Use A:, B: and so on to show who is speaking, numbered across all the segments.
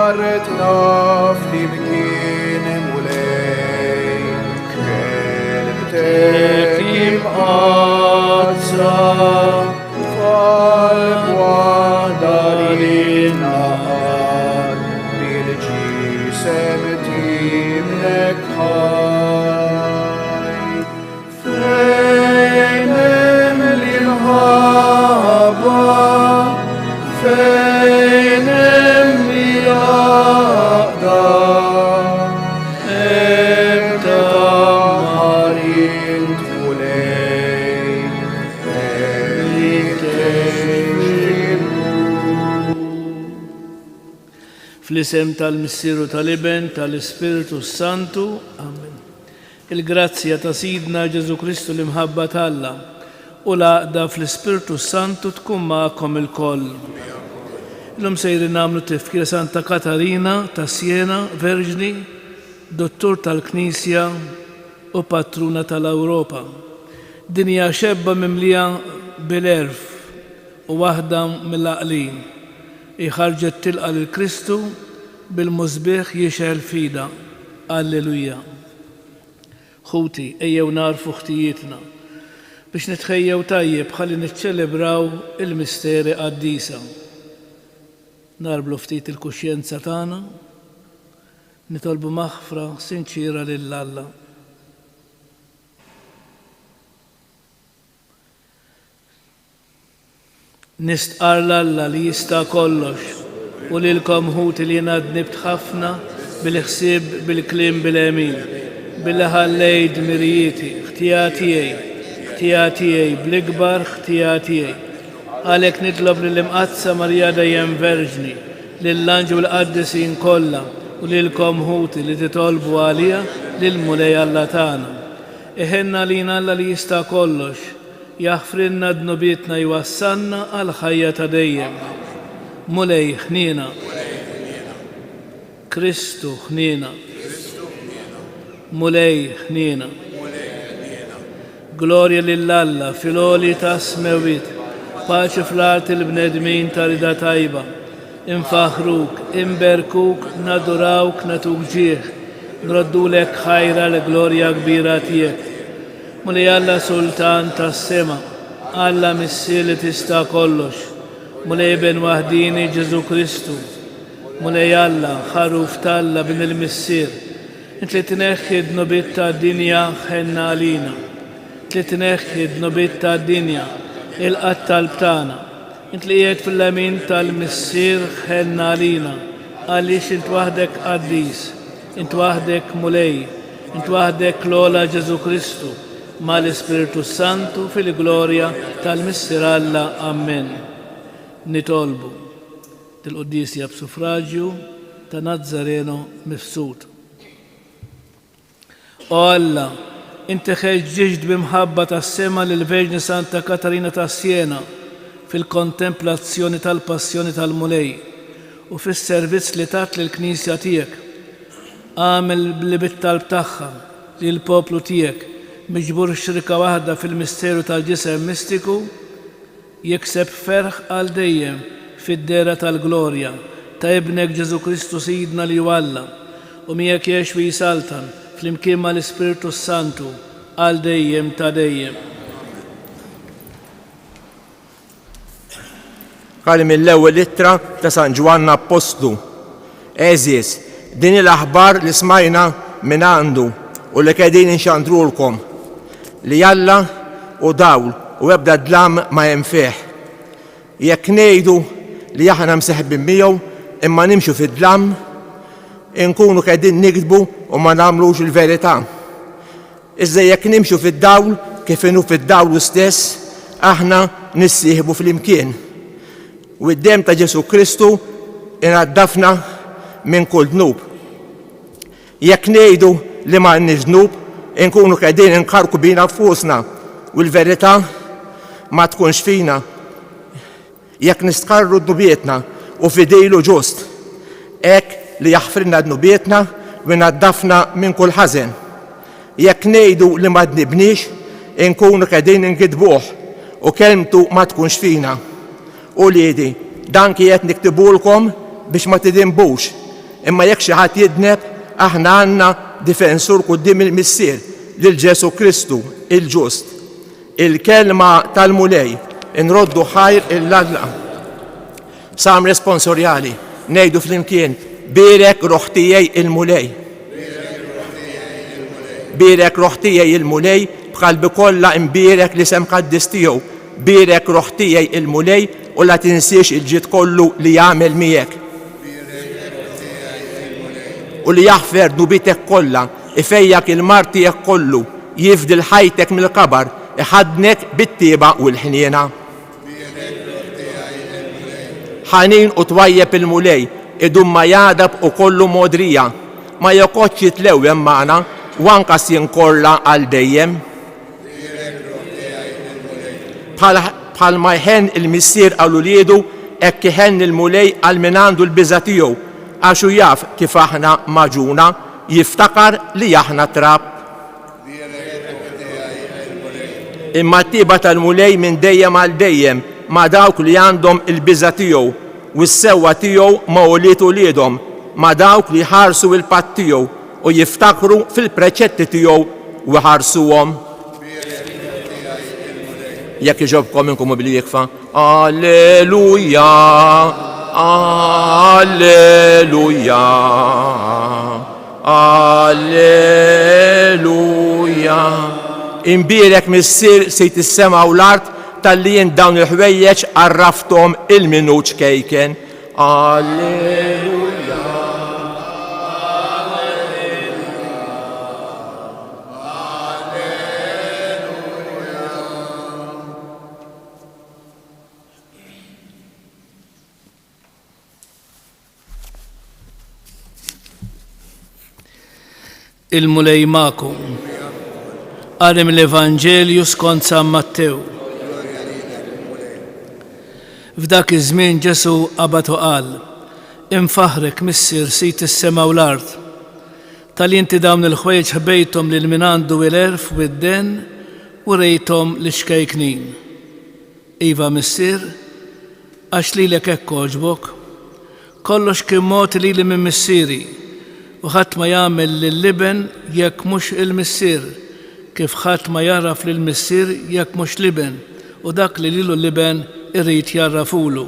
A: marretna flimkien mulej, kelmtek jibqazza fal-wahda li naqad bil-ġisem timlek ħaj. Fejn hemm l-imħabba, fejn hemm l-għaqda, hemm tamarin tfulej, hemm jiktejn.
B: Fl-isem tal-Missieru tal-Iben tal-Ispiritu Santu. Amen. Il-grazzja ta' Sidna Ġesu Kristu l-imħabba t'Alla u l-għaqda fl-Ispiritu Santu tkun magħkom ilkoll. Illum sejrin nagħmlu tifkir Santa Katarina ta' Siena, Verġni, dottur tal-Knisja u patruna tal-Ewropa. Din hija xebba mimlija bil-erf u waħda mill-għaqlin. Ħarġet tilqa' lil Kristu bil-musbieħ jixel fida. Alleluja. Ħuti, ejjew narfu ħtijietna biex nitħejjew tajjeb ħalli niċċelebraw il-misteri qaddisa. Narblu ftit il-kuxjenza tagħna, nitolbu maħfra sinċira lil Alla. Nistqar l-Alla li jista' kollox u lilkom ħuti li jiena dnibt ħafna bil-ħsieb, bil-kliem, bil-emin, billi ħallejt mirjieti, ħtijatijaj, bl-ikbar ħtijatijaj. Għalhekk nitlob lill-imqazza Marija dejjem Verġni, lill-anġu l-qaddisin kollha u lilkom ħuti li titolbu għalija lill-mulej Alla tagħna. Iħenna lina Alla li jista' kollox, jaħfrilna dnubietna jwassalna għal ħajja ta' dejjem. Mulej ħniena, Kristu ħniena, mulej ħniena. Glorja lill-Alla fil-għoli ta' smewit, paċi fl-art il-bnedmin ta' rida tajba. Infaħruk, imberkuk, nadurawk, natuk ġieħ, nroddulek ħajra l-glorja kbira tiegħek. Mulej Alla Sultan tas-sema, Alla Missier li tista' kollox, mulej Ben waħdini Ġesu Kristu, mulej Alla ħaruf talla bin il-Missier, int li tneħħi d-nobit ta' dinja ħenna għalina, li tneħħi d-nobit ta' dinja il-qattal btana, int li qiegħed fil-lemin tal-Missier ħenna għalina, għaliex int waħdek qaddis, int waħdek mulej, int waħdek l-ola Ġesu Kristu, ma l-Ispiritu Santu fil-glorja tal-Missier Alla. Amen. Nitolbu til-Quddisja b'suffraġġju ta' Nazzareno mifsud. O Alla, inti ħeġġiġt bimħabba tas-sema lill-Verġni Santa Katarina ta' Siena fil-kontemplazzjoni tal-passjoni tal-mulej u fis-servizz li tat lill-Knisja tiegħek. Għamel li bit-talb tagħha li l-poplu tiegħek miġbur xrika waħda fil-misteru tal-ġisem mistiku jikseb ferħ għal dejjem fid-dera tal-glorja ta' ibnek Ġesu Kristu Sidna li Alla u miegħek jgħix jisaltan fl-imkien mal-Ispiritu Santu għal dejjem ta' dejjem.
C: Qal mill-ewwel ittra ta' San Ġwanna Apostlu. Eżis, din l-aħbar li smajna minn għandu u li qegħdin inxandrulkom li Alla u dawl u ebda dlam ma hemm fih. Jekk ngħidu li aħna mseħbin miegħu imma nimxu fid-dlam, inkunu qegħdin nikdbu u ma nagħmlux il-verità. Iżda jekk nimxu fid-dawl kif inhu fid-dawl stess, aħna nissieħbu fl-imkien. U d-dem ta' Ġesu Kristu inaddafna minn kull dnub. Jekk ngħidu li m'għandniex dnub, inkunu qegħdin inkarku bina f'fusna u l-verità ma tkunx fina. Jekk nistqarru dnubietna u fidejlu ġust, hekk li jaħfrilna dnubietna u inaddafna minn kull ħażen. Jekk ngħidu li ma dnibniex, inkunu qegħdin inkidbuh u kelmtu ma tkunx fina. U liedi, dan qiegħed niktibulkom biex ma tidinbux, Imma jekk xi ħadd jidneb, aħna għandna difensur quddiem il-Missier lil Ġesu Kristu il-Ġust. Il-kelma tal-mulej inroddu ħajr il-ladla. Sam responsorjali ngħidu flimkien birek ruħ tiegħi il-mulej. Birek ruħ tiegħi il-mulej b'qalbi kollha imbirek l-isem qaddis tiegħu. Birek ruħ tiegħi il-mulej u la tinsiex il-ġid kollu li jagħmel miegħek. U li jaħfer dubitek kollha, ifejjak il-mar tiegħek kollu, jifdil ħajtek mill-kabar, iħadnek bit-tieba u l-ħniena. Ħanin u twajjeb il-mulej, idum ma jadab u kollu modrija, ma joqgħodx jitlewwem magħna u anqas jinkorla għal dejjem. Bħal ma jħen il-Missier għal uliedu hekk iħenn il-mulej għal min għandu l-biża' tiegħu għaxu jaf kif aħna maġuna jiftakar li aħna trab. Imma t-tieba tal-mulej minn dejjem għal dejjem ma dawk li għandhom il-biża' tiegħu u s-sewwa tiegħu ma' ulied uliedhom, ma dawk li ħarsu il-patt tiegħu u jiftakru fil-preċetti tiegħu u ħarsuhom. Jekk iġobkom inkom bil jikfa. Alleluja, alleluja, alleluja. Imbirek Missier sejt is-sema u l-art tal-li jien dawn il-ħwejjeġ għarraftom il-minuċ kejken. Alleluja.
B: Il-mulej ma'kom. Għarem l-Evanġelju skont San Mattew. F'dak iż-żmien Ġesu qabad u qal: infaħrek Missier sit is-sema u l-art tal-inti dawn il-ħwejjeġ ħbejthom lil min għandu l-erf u d-den u rejthom l-xkejknin. Iva Missier, għax lilek hekk għoġbok, kollox kien mod lili minn missieri u ħadd ma jagħmel lill-liben jekk mhux il-Missier, kif ħadd ma jaraf lill-Missier jekk mhux liben u dak li lilu l-liben irrid jarrafulu.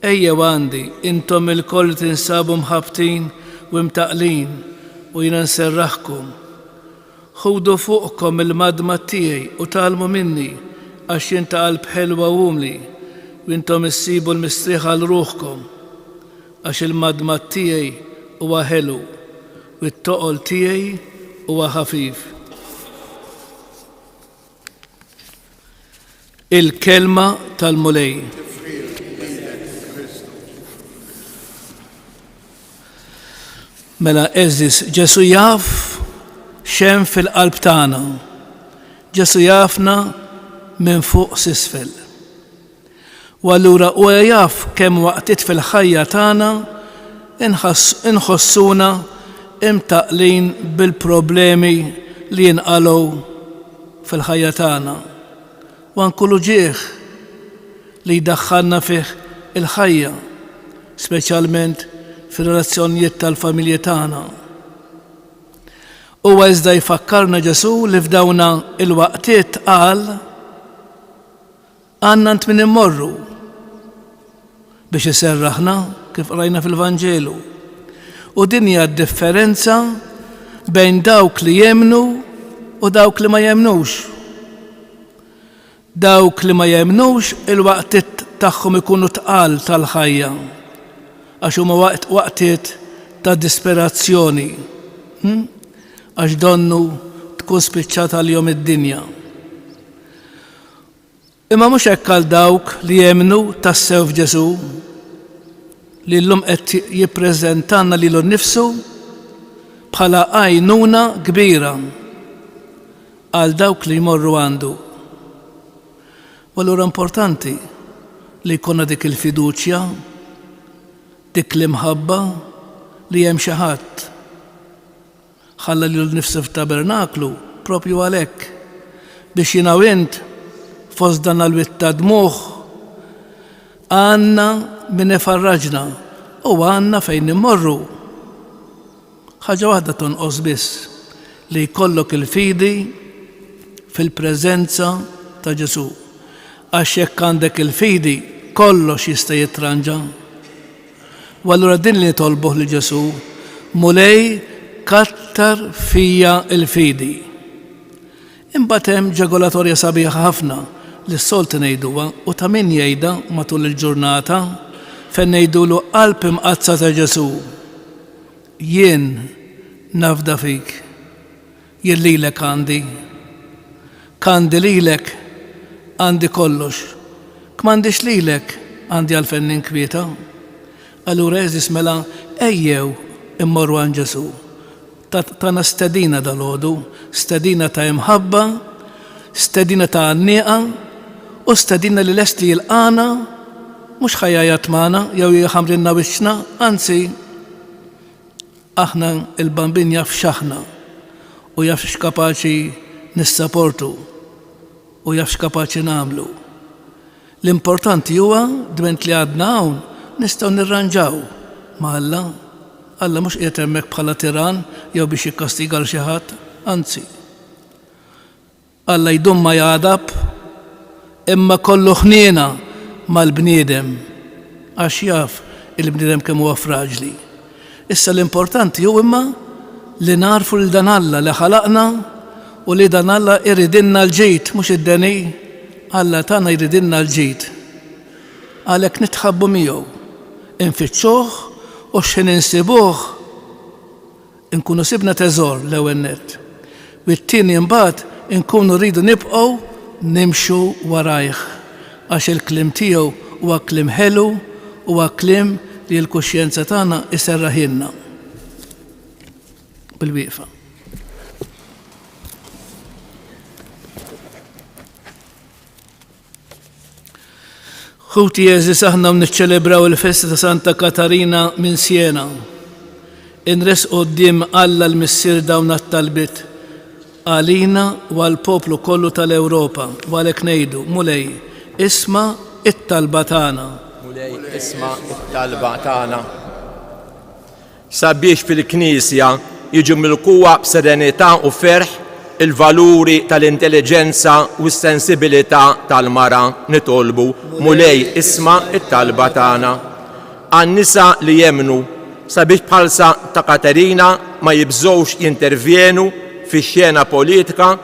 B: Ejjew għandi, intom il-koll tinsabu mħabtin u mtaqlin u jiena nserraħkom. Ħudu fuqkom il-madma tiegħi u talmu minni għax jien ta' qalb ħelwa u umli u intom issibu l-mistrieħ għal ruħkom għax il-madma tiegħi huwa ħelu u t-toqol tiegħi huwa ħafif. Il-kelma tal-mulej. Mela eżis, Ġesu jaf xem fil-qalb tagħna. Ġesu jafna minn fuq s'isfel. U allura huwa jaf kemm waqtit fil-ħajja tagħna inħossuna imtaqlin bil-problemi li jinqalgħu fil-ħajja tagħna. U nkullu ġieħ li jdaħħalna fih il-ħajja, speċjalment fir-relazzjonijiet tal-familji tagħna. Huwa iżda jfakkarna Ġesu li f'dawna il-waqtiet qal għandna nt min immorru biex iserraħna kif qrajna fil-Vanġelu. U din hija d-differenza bejn dawk li jemnu u dawk li ma jemnux. Dawk li ma jemnux il-waqtiet tagħhom ikunu tqal tal-ħajja għax huma waqtiet ta' disperazzjoni għax donnu tkun spiċċata għalihom id-dinja. Imma mhux hekk għal dawk li jemnu tassew f'Ġesu li llum qed jippreżentanna lilu nnifsu bħala għajnuna kbira għal dawk li jmorru għandu. U allura importanti li jkollna dik il-fiduċja, dik l-imħabba li hemm xi ħadd ħalla lilu nnifsu f'tabernaklu propju għalhekk biex jiena u int fost dan l-witta dmuħ għandna min ifarraġna u għandna fejn immorru. Ħaġa waħda tonqos biss li jkollok il-fidi fil-preżenza ta' Ġesu. Għax jekk għandek il-fidi kollox jista' jitranġa. U allura din li nitolbuh li Ġesu, mulej kattar fija il-fidi. Imbagħad hemm ġegolatorja sabiħa ħafna li s-solti ngħiduha u ta' min jgħidha matul il-ġurnata fejn ngħidulu qalb imqazza ta' Ġesu. Jien nafda fik, jien lilek kandi lilek għandi kollox, k'mandix lilek għandi għalfejn ninkwieta. Allura eżis mela ejjew immorru għand Ġesu. Tana stedina dal-għodu, stedina ta' imħabba, stedina ta' għanniqa u stedina li lest li jilqana mux ħajajat maħna jew jħamrinna wiċċna, anzi aħna il-bambin jaf xaħna u jaf x'kapaċi nissaportu u jaf x'kapaċi namlu. L-importanti huwa dment li għadna hawn nistgħu nirranġaw ma' Alla mhux qiegħed hemmhekk bħala tiran jew biex jikkastiga l xi ħadd, anzi. Alla jdum ma jgħadab imma kollu ħniena mal-bniedem għax jaf il-bniedem kemm huwa fraġli. Issa l-importanti hu imma li narfu lil dan Alla li ħalaqna u li dan Alla iridilna l-ġid mhux id-deni. Alla tagħna jridilna l-ġid. Għalhekk nitħabbu miegħu, infittxuh u x'in insibuh inkunu sibna teżor l-ewwel nett. U t-tieni mbagħad inkunu rridu nibqgħu nimxu warajh għax il-kliem tiegħu huwa kliem ħelu huwa kliem li l-kuxjenza tagħna iserraħilna bil-wieqfa. Ħuti jeżis aħna niċċelebraw il-festa ta' Santa Katarina minn Siena. Inres qudiem Alla l-missier dawn at-talbit għalina u għall-poplu kollu tal-Ewropa u għalhekk ngħidu mulej isma' it-talba tagħna.
C: Mulej isma' it-talba tagħna. Sabiex fil-Knisja jiġu milquwa b'serenità u ferħ il-valuri tal-intelligenza u s-sensibilità tal-mara nitolbu mulej isma' it-talba tagħna. Għan-nisa li jemnu sabiex bħalsa ta' Katarina ma jibżgħux jintervjenu fix-xena politika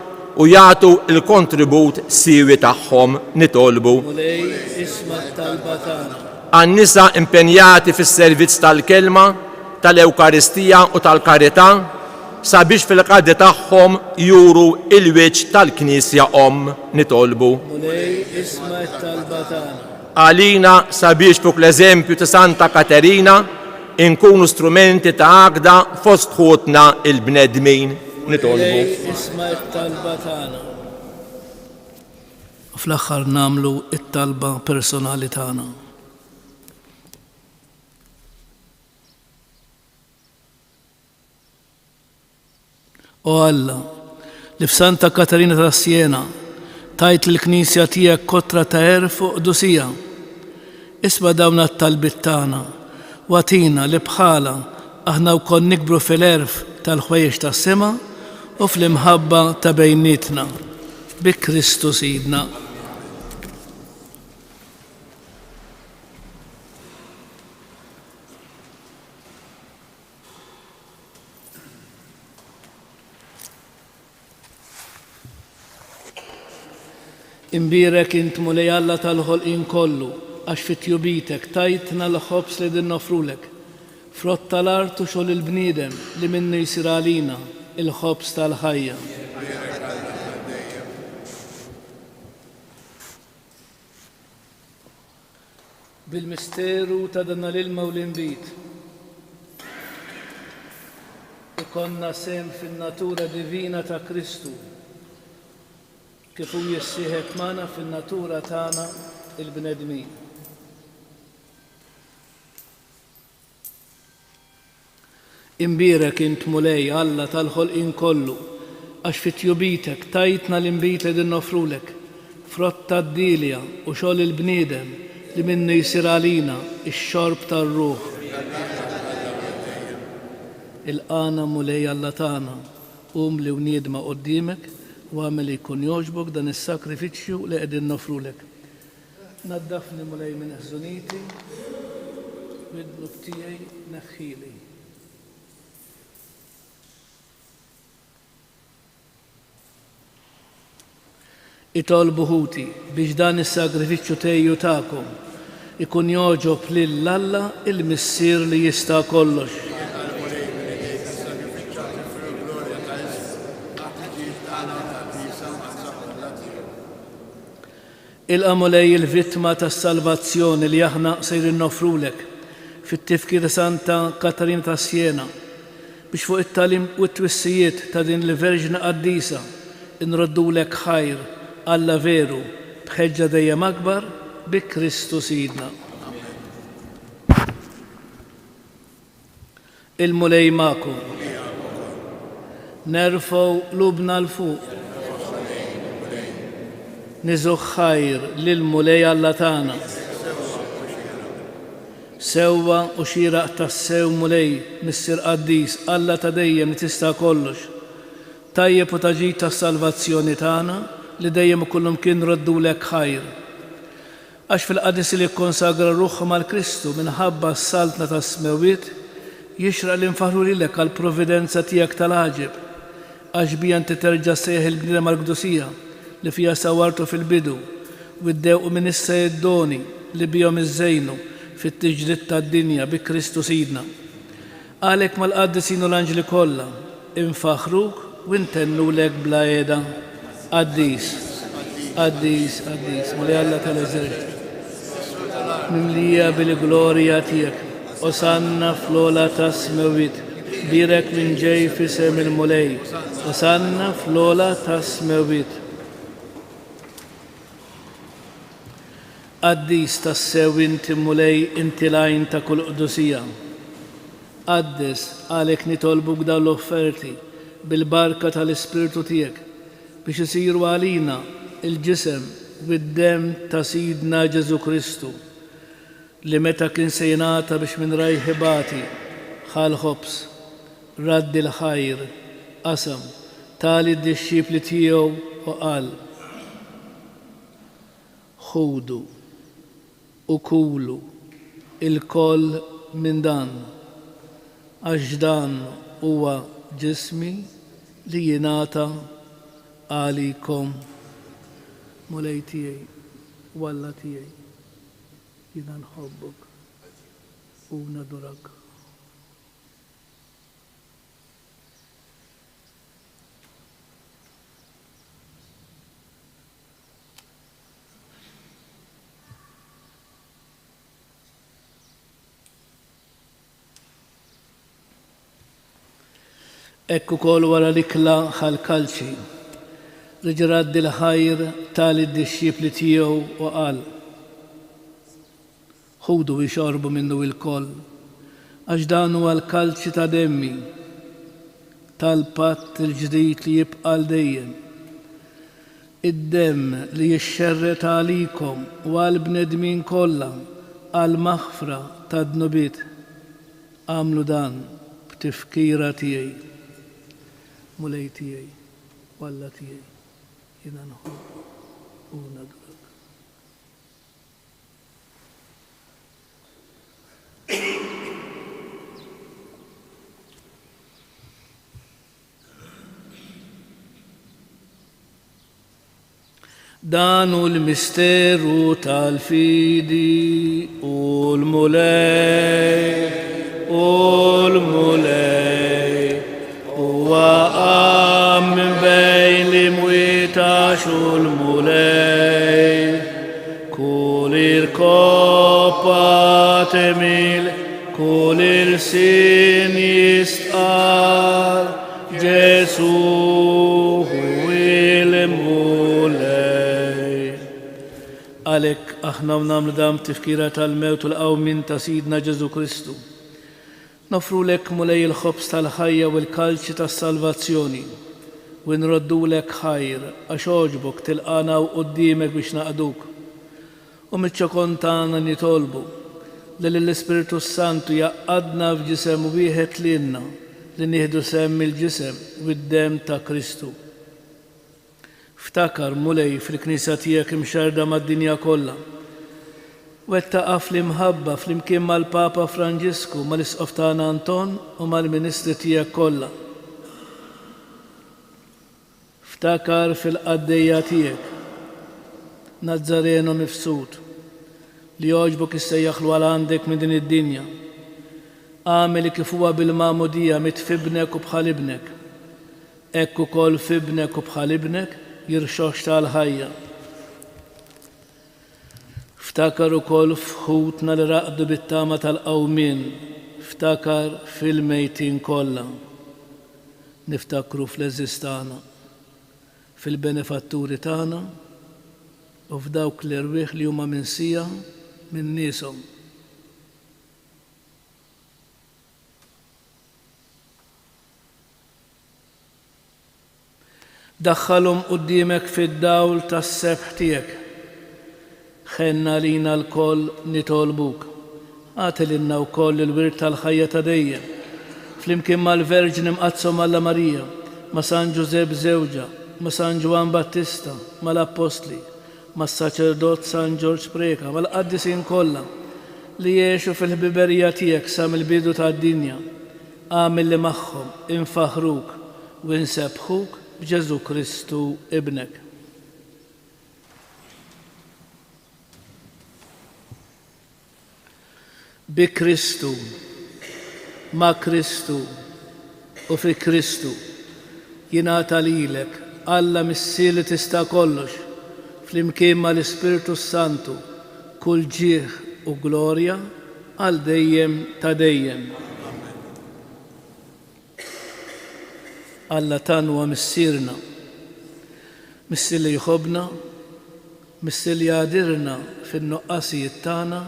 C: u jagħtu l-kontribut siewi tagħhom nitolbu.
B: Mulej isma' it-talba tagħna.
C: Għan-nisa impenjati fis-servizz tal-kelma, tal-Ewkaristija u tal-karità sabiex fil-qaddi tagħhom juru il-wiċċ tal-Knisja nitolbu.
B: Mulej isma' it-talba tagħna.
C: Għalina sabiex fuq l-eżempju ta' Santa Katarina inkunu strumenti ta' għaqda fost ħutna il-bnedmin nitolbu.
B: Mulej isma' it-talba tagħna. Fl-aħħar nagħmlu it-talba personali tagħna. O Alla, li f'Santa Katarina ta' Siena tajt l-Knisja tiegħek kotra ta' erfu qdusija. Isma' dawn at-talbit tagħna u għatina li bħala aħna wkoll nikbru fil-erf tal-ħwejjex tas-sema u fl-imħabba ta' bejnietna bi Kristu Sidna. Imbirek int mulej Alla tal-ħolqien kollu, għax fit-tjubitek tajtna l-ħobs li din nofrulek. Frott tal-art u xogħol il-bniedem li minnu jsir għalina il-ħobs tal-ħajja. Bil-misteru ta' dan l-ilma u l-inbit. Ikonna sem fin-natura divina ta' Kristu. Kif hu jissieħeb magħna fin-natura tagħna il-bnedmin. Imbirek int mulej Alla tal-ħolqien kollu, għax fit-tjubitek tajtna l-inbit li din nofrulek, frott tad-dilja u xogħol il-bniedem li minnu jsir għalina ix-xorb tar-ruħ. Il-qana mulej Alla tagħna li wniedma qoddimek u għamel jkun jogħġbok dan is-sakrifiċċju li qegħdin nofrulek. Naddafni mulej minn ħżuniti u d-dnub tiegħi neħħili. Itolbu ħuti biex dan is-sagrifiċċju tejju tagħkom ikun jogħġob lil Alla il-Missier li jista' kollox. Il-qamulej il-vittma tas-salvazzjoni li aħna sejrin nofrulek fit-tifkir Santa Katarina ta' Siena biex fuq it-talim u t-twissijiet ta' din il-Verġna Qaddisa inroddulek ħajr Alla veru bħeġġa dejjem akbar bi Kristu Sidna. Il-mulej magħkom. Nerfgħu lubna l-fuq. Niżgħu ħajr lill-mulej Alla tagħna. Sewwa u xieraq tas-sew mulej Missier Qaddis Alla ta' dejjem li tista' kollox. Tajjeb u taġid tas-salvazzjoni tagħna li dejjem kullhom kien roddulek ħajr. Għax fil-qadis li konsagra ruħhom għal Kristu minħabba s-saltna tas-smewiet jixraq li nfaħru lilek għal providenza tiegħek tal-ħaġib għax bija inti terġa' sejħ il-bniedem għall-Qdusija li fiha sawartu fil-bidu u ddewqu minn issa id-doni li bihom iżżejnu fit-tiġdid tad-dinja bi Kristu Sidna. Għalhekk mal-qaddisin u l-anġli kollha infaħruk u ntennulek bla qiegħda. Qaddis, Qaddis, Qaddis, mulej Alla tal-eżerċitu. Mimlija bil-glorja tiegħek, osanna fl-ola tas-smewiet, birek minn ġej fisem il-mulej, osanna fl-ola tas-smewiet. Qaddis tas-sew inti mulej inti l-għajn ta' kull qdusija. Qaddis għalhekk nitolbuk dawn l-offerti bil-barka tal-Ispirtu tiegħek biex isiru għalina il-ġisem u d-dem ta' Sidna Ġesu Kristu li meta kien se jingħata biex minn rajħibati ħal ħobs, raddi l-ħajr, qasam, tali d-disċipli tiegħu u qal: ħudu u kulu il-koll minn dan għax dan huwa ġismi li jingħata għalikom. Mulej tiegħi u Alla tiegħi jiena nħobbok u nadurak. Ekku kol wara l-ikla ħal-kalċi li raddi l-ħajr tali d-disċipli tiegħu u qal: ħudu jxorbu minnu il-koll għax dan huwa l-kalċi ta' demmi tal-patt il-ġdid li jibqa' dejjem. Id-demm li jixxerret għalikom u għall-bnedmin kollha għal maħfra ta' dnubiet. Għamlu dan b'tifkira tiegħi. Mulej tiegħi u Alla tiegħi jiena nħobb u nadurak. Dan hu l-misteru tal-fidi u l-mulej huwa qam minn bejn l-imwieta u l-mulej kull il-koppa temil kull il-sin jistqar Ġesu hu il-mulej. Għalhekk aħna nagħmlu dan tifkira tal-mewt u l-qawmin ta' Sidna Ġesu Kristu. Nofrulek mulej il-ħobs tal-ħajja u l-kalċi tas-salvazzjoni u nroddulek ħajr għax oġbok tilqana u qudiemek biex naqduk. U miċ-ċokon tagħna nitolbu li l-Ispiritu Santu jaqqadna f'ġisem wieħed lilna li nieħdu semm il-ġisem u d-dem ta' Kristu. Ftakar mulej fil-Knisja tiegħek imxarda mad-dinja kollha. Wettaqa' fl-imħabba flimkien mal-Papa Franġisku, mal-Isqof tagħna Anton u mal-Ministri tiegħek kollha. Ftakar fil-qaddejja tiegħek Nazzareno mifsud li jogħġbok issejjaħlu għal għandek minn din id-dinja. Għameli kif huwa bil-magħmudija mitfibnek u bħal ibnek. Hekk ukoll fibnek u bħal ibnek jirxox tal-ħajja. Ftakar ukoll f'ħutna li raqdu bit-tama tal-qawmien, ftakar fil-mejtin kollha. Niftakru fl-eżis tagħna, fil-benefatturi tagħna u f'dawk l-irwieħ li huma minsija minn nieshom. Daħħalhom quddiemek fid-dawl tas-sebħ tiegħek. Ħenna lina l-koll nitolbuk. Għati lilna wkoll il-wirt tal-ħajja ta' dejjem. Flimkien mal-Verġni mqazzom Alla Marija, ma' San Ġusepp żewġa, ma' San Ġwan Battista, mal-Apostli, mas-Saċerdot San Ġorġ Preka, mal-qaddisin kollha li jgħixu fil-ħbiberija tiegħek sa mill-bidu tad-dinja. Għamil li magħhom infaħruk u nsebħuk b'Ġesu Kristu ibnek. Bi Kristu, ma' Kristu u fi Kristu jingħata lilek Alla Missier li tista' kollox flimkien mal-Ispiritu Santu kull ġieħ u glorja għal dejjem ta' dejjem. Alla tan huwa missierna, missier li jħobbna, missier li jgħadirna fin-nuqqasijiet tagħna,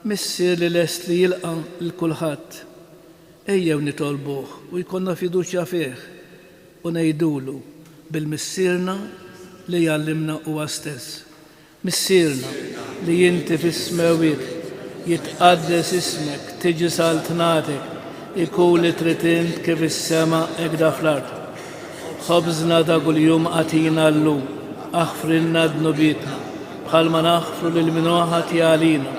B: missier li lest li jilqa' l-kulħadd. Ejjew nitolbuh u jkollna fiduċja fih u ngħidulu bil-missierna li jgħallimna huwa stess. Missierna li inti fis-smewit jitqaddes ismek, tiġi saltnatek, ikun li trid int kif is-sema hekk da fl-ard. Ħobżna ta' kuljum għatina llum, aħfrilna dnubietna, bħalma naħfru lil min waħad jgħalina.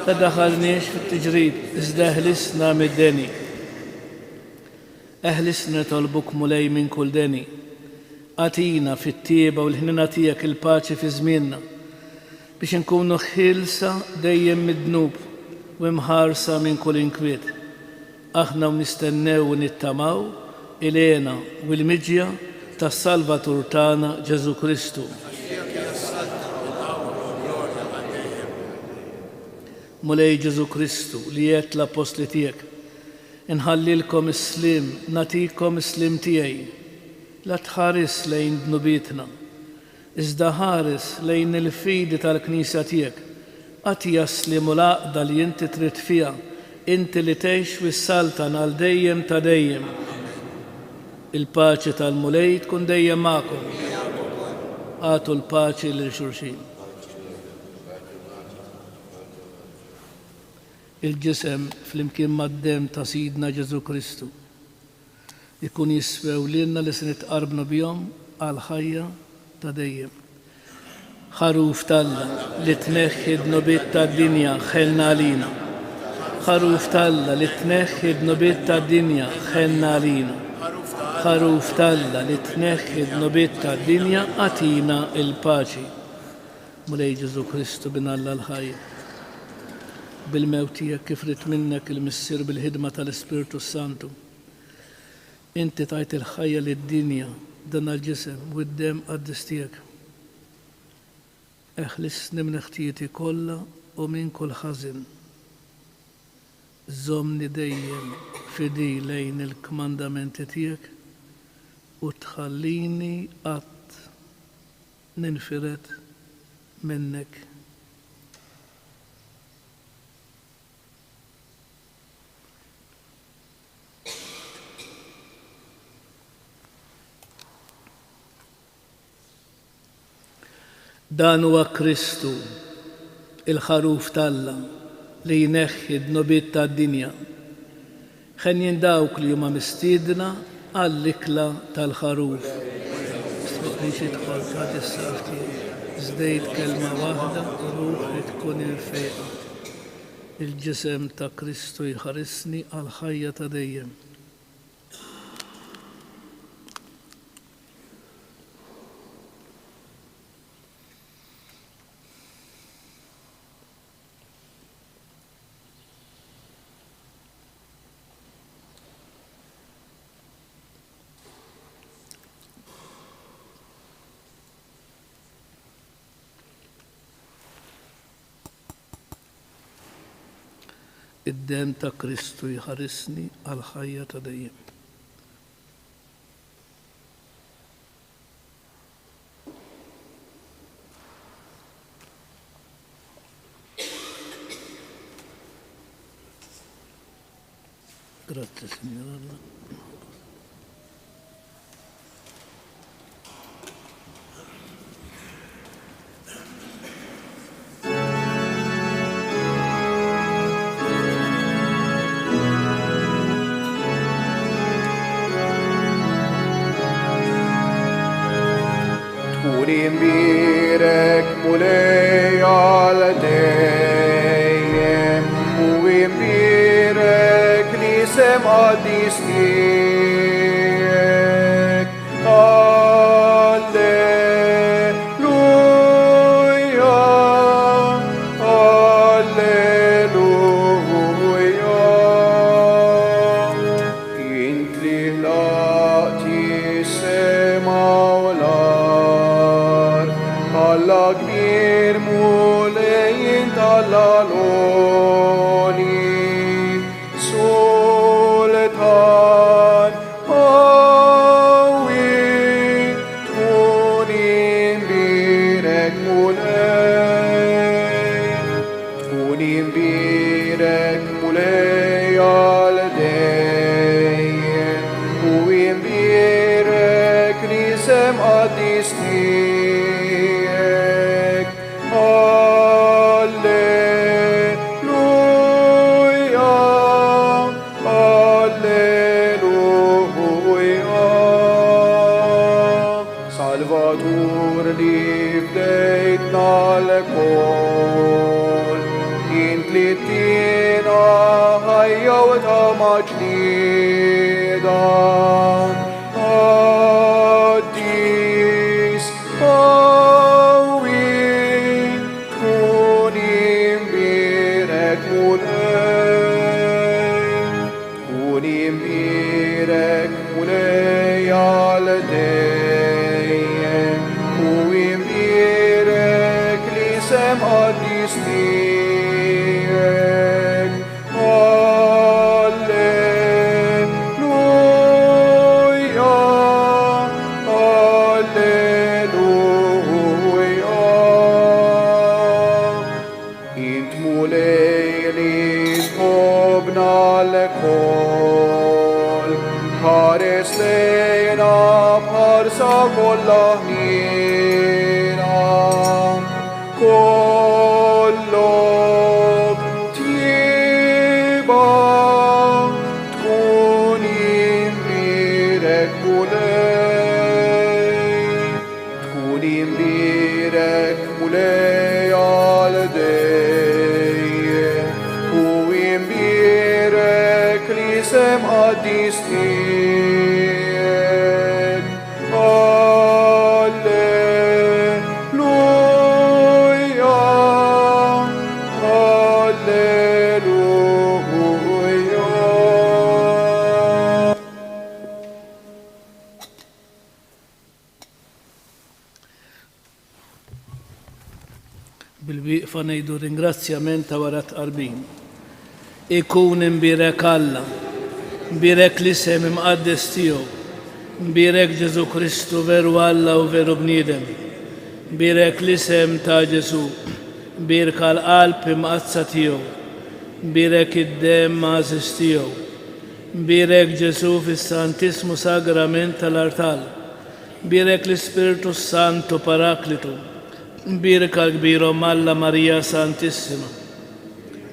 B: La daħalniex fit-tiġrid, iżda eħlisna mid-deni. Eħlisna tolbuk mulej minn kull deni. Għatina fit-tieba u l-ħnina tiegħek il-paċi fi żmienna biex inkunu ħilsa dejjem mid-dnub u imħarsa minn kull inkwiet. Aħna nistennew u nittamaw ilena u l-miġja tas-Salvatur tagħna Ġesu Kristu. Mulej Ġesu Kristu li jgħid l-apostli tiegħek, inħallilkom is-slim, natikom is-slim tiegħi. La tħares lejn dnubietna, iżda ħares lejn il-fidi tal-Knisja tiegħek. Għati jaslimu l-għaqda li inti trid fiha, inti li tgħix wis-saltan għal dejjem ta' dejjem. Il-paċi tal-mulej tkun dejjem magħkom. Għatu l-paċi lil xulxin. Il-ġisem flimkien mad-dem ta' Sidna Ġesu Kristu ikun jiswew lilna li se nitqarbnu bihom għal ħajja ta' dejjem. Ħaruf talla li tneħħi d-nubiet tad-dinja ħelna għalina. Ħaruf talla li tneħħi d-nubiet tad-dinja ħelna għalina. Ħaruf talla li tneħħi d-nubiet tad-dinja għatina il-paċi. Mulej Ġesu Kristu bin Alla l-ħajja. Bil-mewt tiegħek kif rid minnek il-missier bil-ħidma tal-Ispiritu Santu. Inti tajt il-ħajja lid-dinja dan għal-ġisem u d-dem qaddis tiegħek. Eħlisni minn ħtieti kollha u minn kull ħażin. Żommni dejjem fidi lejn il-kmandamenti tiegħek u tħallini qatt ninfiret minnek. Dan huwa Kristu, il-ħaruf talla, li jneħħi d-nobiet tad-dinja. Ħen dawk li huma mistiedna għall-ikla tal-ħaruf. Li xidħol ħad is-safti, żdejt kelma waħda u ruħi tkun irfeqa. Il-ġisem ta' Kristu jħarisni għal-ħajja ta' dejjem. Id-dem ta' Kristu jħarisni għal-ħajja ta' dejjem. Grazie, Signore.
A: Imbirek mulej għal dejjem u imbirek li sem għaddistijek. Alleluja, alleluja. Int li laqti sema alla kbir mulejn tal-għaloni sultan għawi tkun imbirek mulej għal dejjem u imbirek li sem għaddistijek. Alleluja, alleluja. Salvatur li fdejtna l-kol, int li tina ħajja u ta' maġnida. Imbirek mulej għal dejjem u imbirek li sem għaddistijek. Alleluja, alleluja. Int mulej li tħobna l-kol, ħares lejna bħarsa kollha ħnina, kollok tjiba tkun imbirek mulej għal dejjem u imbirek li sem għaddistijek. Alleluja, alleluja.
B: Bil-wieqfa ngħidu ringrazzjament ta' wara tqarbin. Ikun imbirek Alla, imbirek l-isem imqaddes tiegħu, imbirek Ġesu Kristu veru Alla u veru bniedem, imbirek l-isem ta' Ġesu, imbirek għall-qalb imqazza tiegħu, imbirek id-dem mażis tiegħu, imbirek Ġesu fis-Santismu Sagrament tal-Artal, imbirek l-Ispiritu Santu Paraklitu, imbirek għall-kbir Alla Marija Santissima,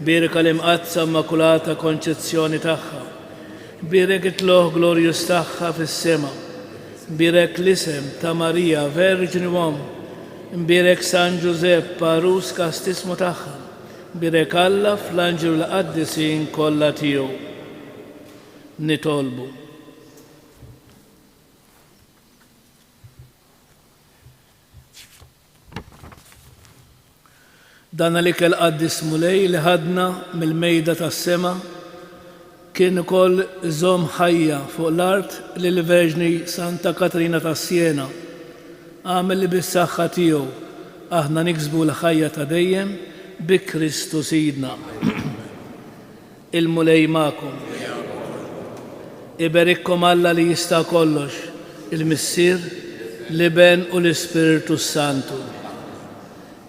B: Birek għal-imqazza immakulata konċezzjoni tagħha. Birek it-tloħ glorjus tagħha fis-sema. Birek l-isem ta' Marija Verġni Uom. Birek San Giuseppe Parus kastismu tagħha. Birek Alla fl-anġelu l-qaddisin kollha tiegħu. Nitolbu. Dan li kell qaddis mulej li ħadna mill-mejda tas-sema kien ukoll żomm ħajja fuq l-art lil Verġni Santa Katrina ta' Siena. Għamel li bis-saħħa tiegħu aħna niksbu l-ħajja ta' dejjem bi Kristu Sidna. Il-mulej magħkom. Iberikkom Alla li jista' kollox, il-Missier, l-Iben u l-Ispiritu Santu.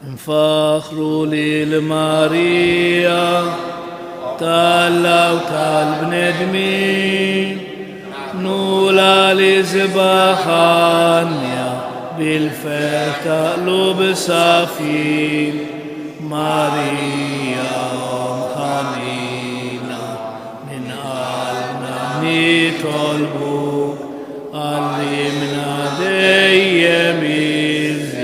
B: Nfaħru li l-Marija tal-law tal-bnedmin nula li zbaħanja bil-feta l-ub safin Marija ħamina min qalbna nitolbu għallimna dejjem iżjed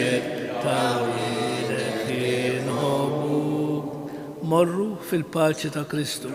B: morru fil-paċi ta' Kristu.